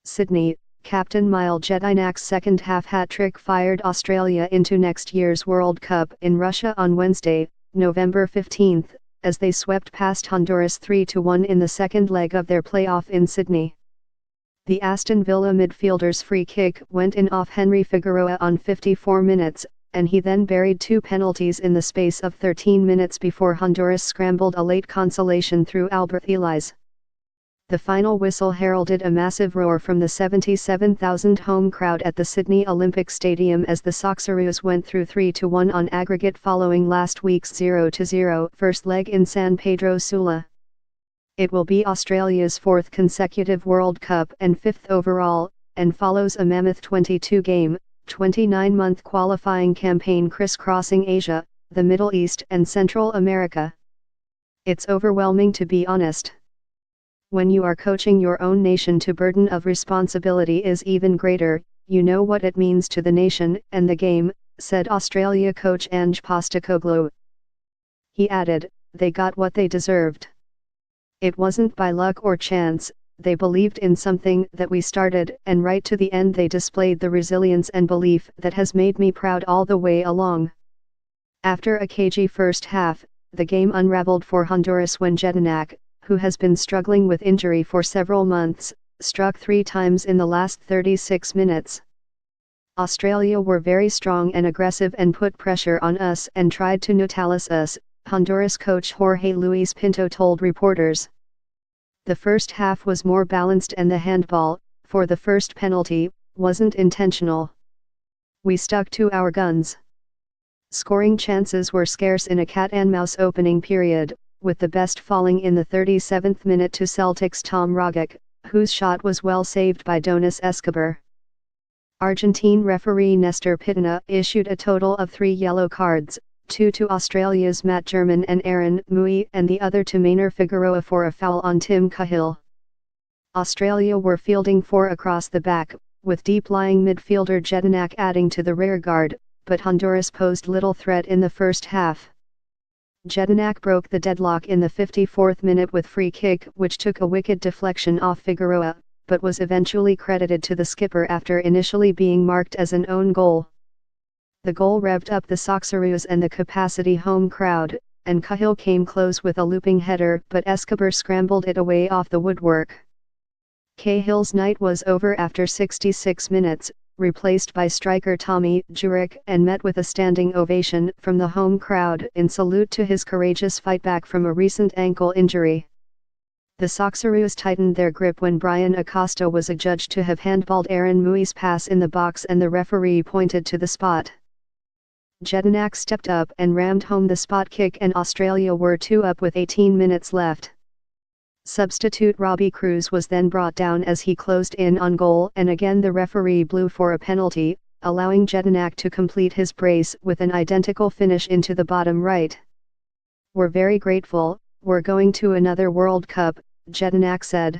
Sydney, captain Mile Jedinak's second-half hat-trick fired Australia into next year's World Cup in Russia on Wednesday, November 15, as they swept past Honduras 3-1 in the second leg of their playoff in Sydney. The Aston Villa midfielder's free kick went in off Henry Figueroa on 54 minutes, and he then buried two penalties in the space of 13 minutes before Honduras scrambled a late consolation through Albert Elias. The final whistle heralded a massive roar from the 77,000 home crowd at the Sydney Olympic Stadium as the Socceroos went through 3-1 on aggregate following last week's 0-0 first leg in San Pedro Sula. It will be Australia's fourth consecutive World Cup and fifth overall, and follows a mammoth 22-game, 29-month qualifying campaign crisscrossing Asia, the Middle East and Central America. It's overwhelming, to be honest. When you are coaching your own nation, the burden of responsibility is even greater. You know what it means to the nation and the game, said Australia coach Ange Postecoglou. He added, they got what they deserved. It wasn't by luck or chance, they believed in something that we started, and right to the end they displayed the resilience and belief that has made me proud all the way along. After a cagey first half, the game unraveled for Honduras when Jedinak, who has been struggling with injury for several months, struck 3 times in the last 36 minutes. Australia were very strong and aggressive and put pressure on us and tried to neutralize us, Honduras coach Jorge Luis Pinto told reporters. The first half was more balanced and the handball, for the first penalty, wasn't intentional. We stuck to our guns. Scoring chances were scarce in a cat-and-mouse opening period, with the best falling in the 37th minute to Celtic's Tom Rogic, whose shot was well saved by Donis Escobar. Argentine referee Nestor Pitana issued a total of 3 yellow cards, 2 to Australia's Matt German and Aaron Mui and the other to Maynor Figueroa for a foul on Tim Cahill. Australia were fielding 4 across the back, with deep-lying midfielder Jedinak adding to the rearguard, but Honduras posed little threat in the first half. Jedinak broke the deadlock in the 54th minute with free kick which took a wicked deflection off Figueroa, but was eventually credited to the skipper after initially being marked as an own goal. The goal revved up the Socceroos and the capacity home crowd, and Cahill came close with a looping header but Escobar scrambled it away off the woodwork. Cahill's night was over after 66 minutes, replaced by striker Tommy Juric, and met with a standing ovation from the home crowd in salute to his courageous fightback from a recent ankle injury. The Socceroos tightened their grip when Brian Acosta was adjudged to have handballed Aaron Mui's pass in the box and the referee pointed to the spot. Jedinak stepped up and rammed home the spot kick and Australia were 2 up with 18 minutes left. Substitute Robbie Cruz was then brought down as he closed in on goal and again the referee blew for a penalty, allowing Jedinak to complete his brace with an identical finish into the bottom right. We're very grateful, we're going to another World Cup, Jedinak said.